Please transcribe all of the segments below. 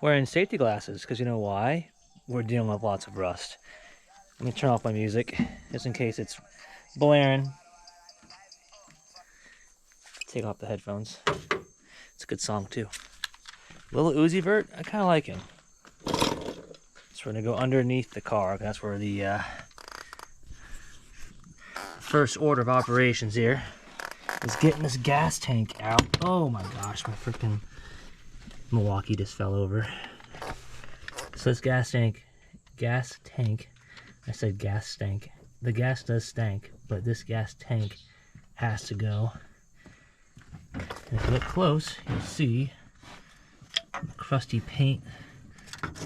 wearing safety glasses, because you know why? We're dealing with lots of rust. Let me turn off my music, just in case it's blaring. Take off the headphones. It's a good song too. Little Uzi Vert, I kind of like him. So we're gonna go underneath the car. That's where the first order of operations here is getting this gas tank out. Oh my gosh, my freaking Milwaukee just fell over. So this gas tank, I said gas stank. The gas does stank, but this gas tank has to go. And if you look close, you'll see the crusty paint.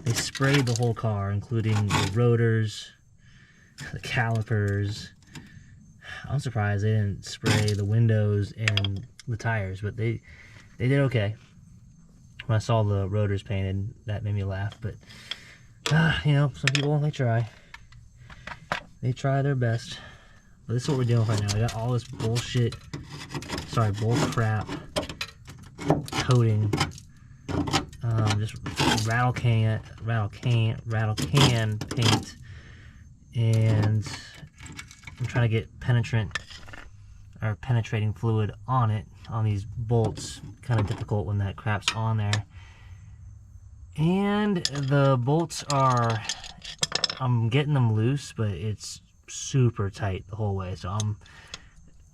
They sprayed the whole car, including the rotors, the calipers. I'm surprised they didn't spray the windows and the tires, but they did okay. When I saw the rotors painted, that made me laugh. But you know, some people, they try their best. But this is what we're dealing with right now. We got all this bullshit, bull crap coating, just rattle can paint, and I'm trying to get penetrating fluid on it, on these bolts. Kind of difficult when that crap's on there. And the bolts are, I'm getting them loose, but it's super tight the whole way, so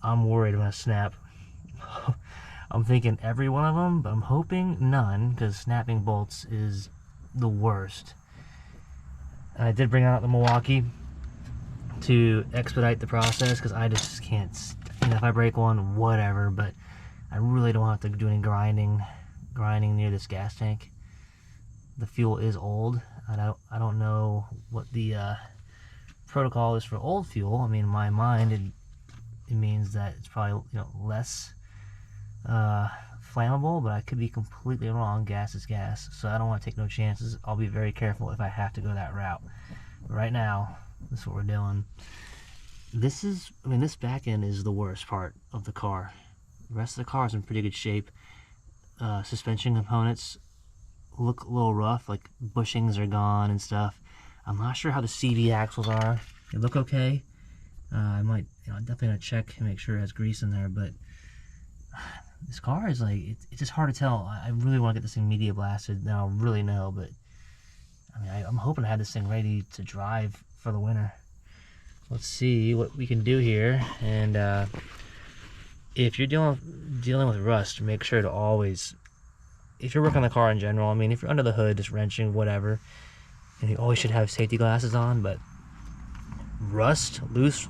I'm worried I'm gonna snap. I'm thinking every one of them, but I'm hoping none, because snapping bolts is the worst. And I did bring out the Milwaukee to expedite the process, because I just can't, you know, if I break one, whatever, but I really don't have to do any grinding near this gas tank. The fuel is old. I don't know what the protocol is for old fuel. I mean, in my mind, it means that it's probably, you know, less flammable, but I could be completely wrong. Gas is gas, so I don't want to take no chances. I'll be very careful if I have to go that route. But right now, this is what we're doing. This back end is the worst part of the car. The rest of the car is in pretty good shape. Suspension components look a little rough, like bushings are gone and stuff. I'm not sure how the CV axles are. They look okay. I might, you know, definitely gonna check and make sure it has grease in there, but this car is like, it's just hard to tell. I really want to get this thing media blasted, then I'll really know, but I mean, I'm hoping to have this thing ready to drive for the winter. Let's see what we can do here. And if you're dealing with rust, make sure to always, if you're working on the car in general, I mean, if you're under the hood, just wrenching, whatever, and you always should have safety glasses on, but rust, loose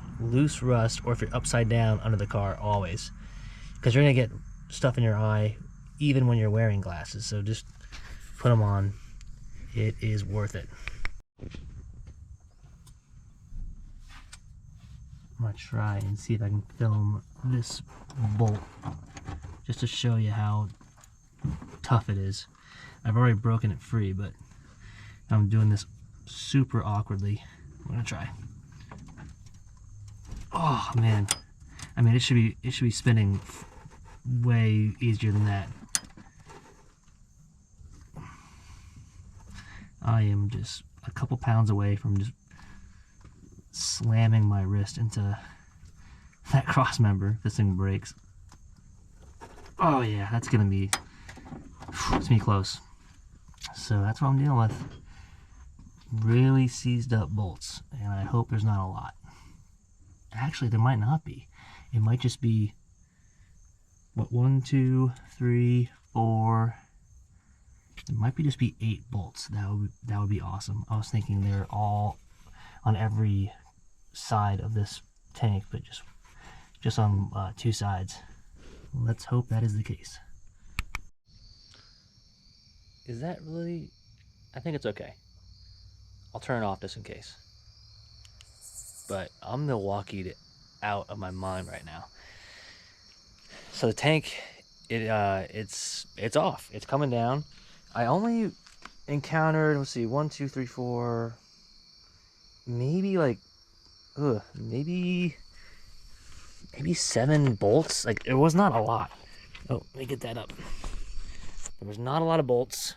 rust, or if you're upside down under the car, always, because you're gonna get stuff in your eye even when you're wearing glasses. So just put them on. It is worth it. I'm gonna try and see if I can film this bolt just to show you how tough it is. I've already broken it free, but I'm doing this super awkwardly. I'm gonna try. Oh man, I mean, it should be spinning way easier than that. I am just a couple pounds away from just slamming my wrist into that cross member if this thing breaks. Oh yeah, it's gonna be close. So that's what I'm dealing with. Really seized up bolts, and I hope there's not a lot. Actually, there might not be. It might just be, what, 1, 2, 3, 4. It might just be 8 bolts. That would be awesome. I was thinking they're all on every side of this tank, but just on 2 sides. Let's hope that is the case. Is that really? I think it's okay. I'll turn it off just in case. But I'm Milwaukee'd out of my mind right now. So the tank, it's off. It's coming down. I only encountered, let's see, 1, 2, 3, 4, maybe like, maybe 7 bolts. Like, it was not a lot. Oh, let me get that up. There was not a lot of bolts.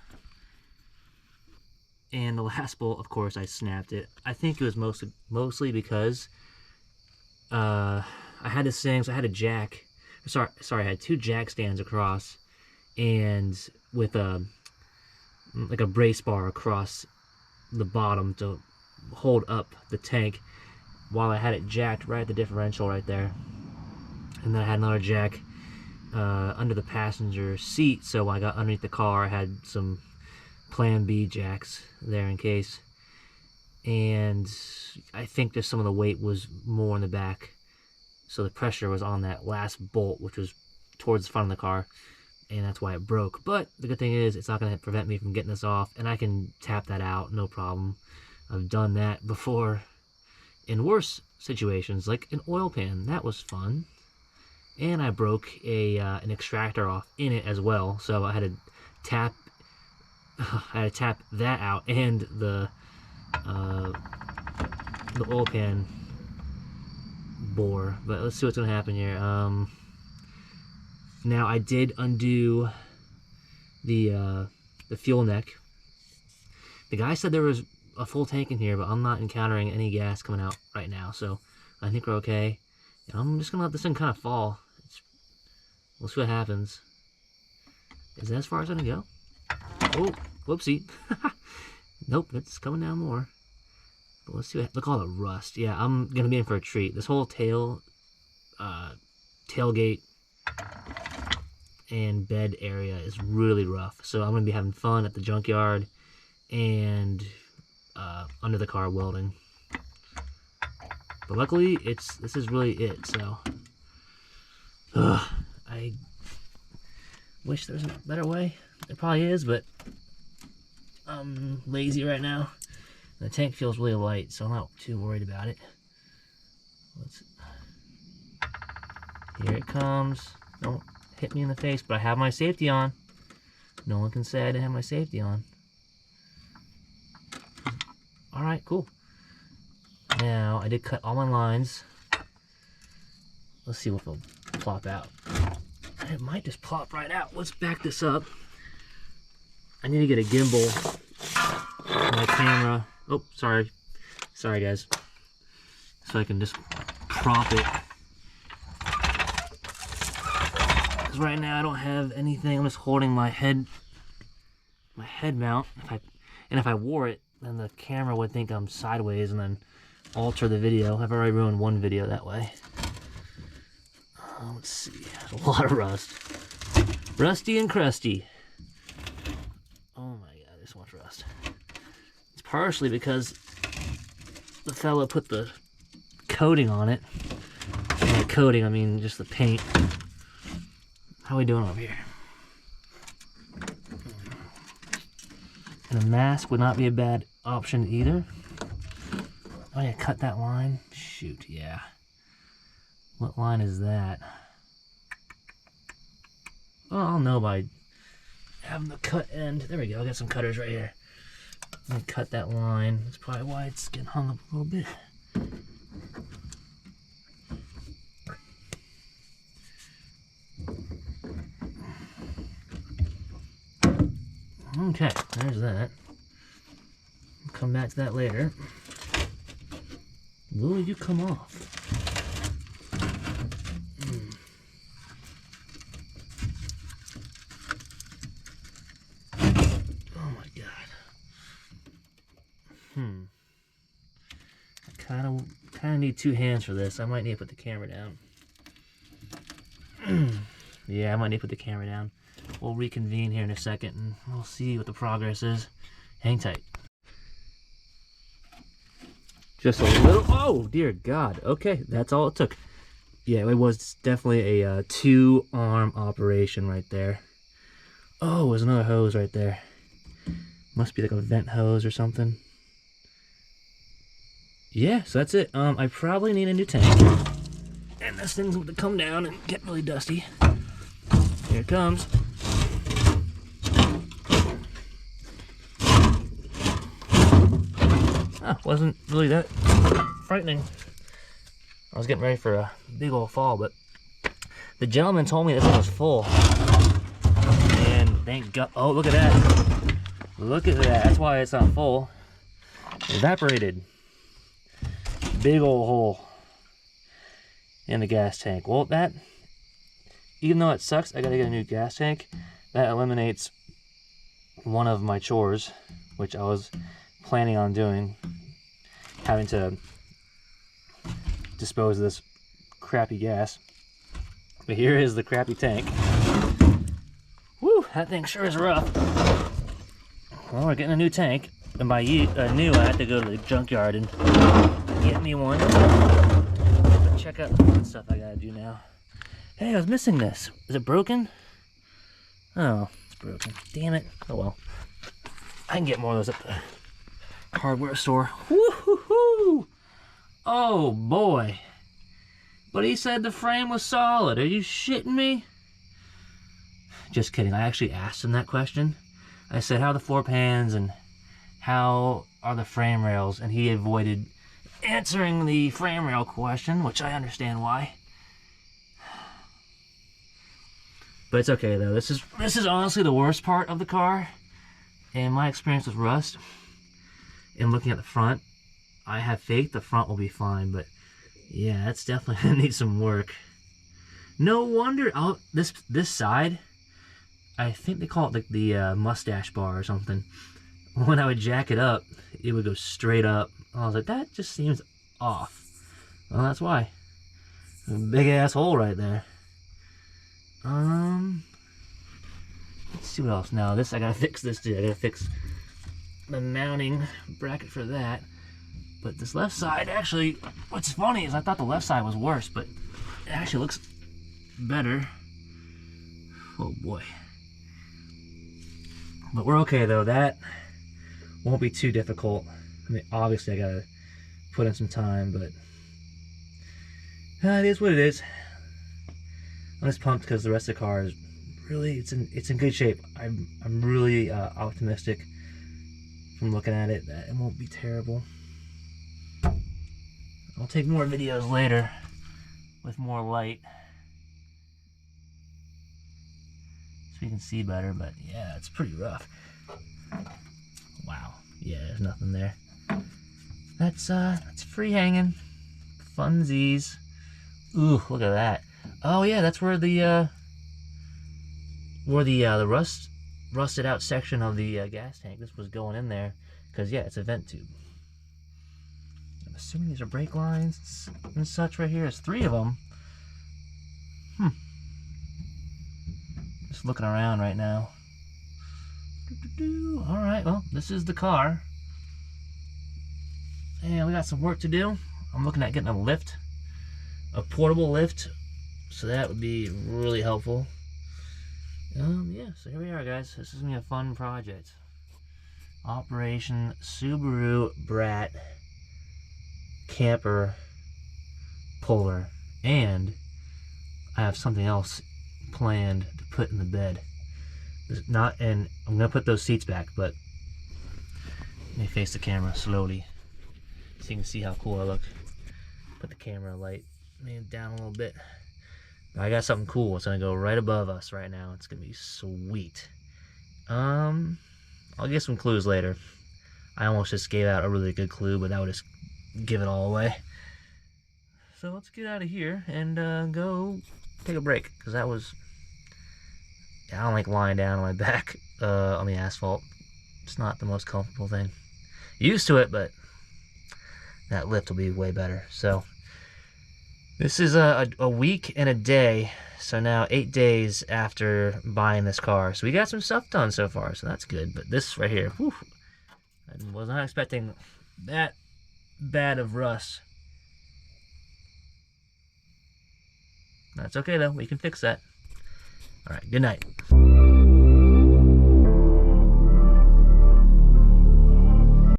And the last bolt, of course, I snapped it. I think it was mostly because I had this thing, so I had a jack. Sorry, I had 2 jack stands across, and with like a brace bar across the bottom to hold up the tank while I had it jacked right at the differential right there. And then I had another jack under the passenger seat, so when I got underneath the car, I had some plan B jacks there in case. And I think just some of the weight was more in the back, so the pressure was on that last bolt, which was towards the front of the car, and that's why it broke. But the good thing is it's not going to prevent me from getting this off, and I can tap that out, no problem. I've done that before in worse situations, like an oil pan. That was fun. And I broke an extractor off in it as well, so I had to tap that out, and the oil pan bore. But let's see what's gonna happen here. Now I did undo the fuel neck. The guy said there was a full tank in here, but I'm not encountering any gas coming out right now, so I think we're okay. And I'm just gonna let this thing kind of fall. We'll see what happens. Is that as far as I'm gonna go? Oh, whoopsie. Nope, it's coming down more. But let's see what, look at all the rust. Yeah, I'm gonna be in for a treat. This whole tailgate and bed area is really rough. So I'm gonna be having fun at the junkyard and under the car welding. But luckily, this is really it. So I wish there was a better way. There probably is, but I'm lazy right now. The tank feels really light, so I'm not too worried about it. Here it comes. Don't hit me in the face, but I have my safety on. No one can say I didn't have my safety on. Alright, cool. Now, I did cut all my lines. Let's see what will plop out. It might just plop right out. Let's back this up. I need to get a gimbal for my camera. Oh, sorry. Sorry, guys. So I can just prop it. Because right now I don't have anything. I'm just holding my head mount. If I wore it, then the camera would think I'm sideways and then alter the video. I've already ruined one video that way. Let's see. There's a lot of rust. Rusty and crusty. Oh my god, there's so much rust. It's partially because the fella put the coating on it. By coating, I mean just the paint. How are we doing over here? And a mask would not be a bad option either. Oh yeah, cut that line. Shoot, yeah. What line is that? Well, I'll know by having the cut end. There we go, I got some cutters right here. I'm gonna cut that line. That's probably why it's getting hung up a little bit. Okay, there's that. We'll come back to that later. Will you come off? Oh my god. I kind of need 2 hands for this. I might need to put the camera down. Yeah, I might need to put the camera down. We'll reconvene here in a second and we'll see what the progress is. Hang tight. Just a little, oh dear god. Okay, that's all it took. Yeah, it was definitely a 2-arm operation right there. Oh, there's another hose right there. Must be like a vent hose or something. Yeah, so that's it. I probably need a new tank. And this thing's going to come down and get really dusty. Here it comes. Wasn't really that frightening. I was getting ready for a big old fall, but the gentleman told me this one was full. And thank God. Oh, look at that. Look at that. That's why it's not full. Evaporated. Big old hole in the gas tank. Well, that, even though it sucks, I gotta get a new gas tank. That eliminates one of my chores, which I was planning on doing, having to dispose of this crappy gas. But here is the crappy tank. Woo, that thing sure is rough. Well, we're getting a new tank, and by new, I have to go to the junkyard and get me one. But check out the fun stuff I gotta do now. Hey, I was missing this. Is it broken? Oh, it's broken. Damn it. Oh well. I can get more of those at the hardware store. Woo-hoo-hoo! Oh boy. But he said the frame was solid. Are you shitting me? Just kidding. I actually asked him that question. I said, how are the floor pans and how are the frame rails? And he avoided answering the frame rail question, which I understand why. But it's okay though. This is honestly the worst part of the car. And my experience with rust, and looking at the front, I have faith the front will be fine, but yeah, it's definitely gonna need some work. No wonder. Oh, this side, I think they call it like the mustache bar or something. When I would jack it up, it would go straight up. I was like, that just seems off. Well, that's why. A big ass hole right there. Let's see what else. Now this, I gotta fix this too. I gotta fix the mounting bracket for that. But this left side, actually, what's funny is I thought the left side was worse, but it actually looks better. Oh boy. But we're okay though. That won't be too difficult. I mean, obviously I gotta put in some time, but it is what it is. I'm just pumped because the rest of the car is really, it's in good shape. I'm really optimistic from looking at it that it won't be terrible. I'll take more videos later with more light so you can see better, but yeah, it's pretty rough. Wow, yeah, there's nothing there. That's free hanging. Funsies. Ooh, look at that. Oh yeah, that's where the rusted out section of the gas tank. This was going in there because yeah, it's a vent tube. I'm assuming these are brake lines and such right here. There's 3 of them. Just looking around right now. All right, well, this is the car, and we got some work to do. I'm looking at getting a lift, a portable lift, so that would be really helpful. Yeah, so here we are, guys. This is gonna be a fun project. Operation Subaru Brat camper puller, and I have something else planned to put in the bed. And I'm gonna put those seats back, but let me face the camera slowly so you can see how cool I look. Put the camera light maybe down a little bit. I got something cool. It's gonna go right above us right now. It's gonna be sweet. I'll get some clues later. I almost just gave out a really good clue, but that would just give it all away. So let's get out of here and go take a break, because that was, I don't like lying down on my back on the asphalt. It's not the most comfortable thing. Used to it, but that lift will be way better. So this is a week and a day, so now 8 days after buying this car. So we got some stuff done so far, so that's good. But this right here, whew, I was not expecting that bad of rust. That's okay though, we can fix that. All right, good night.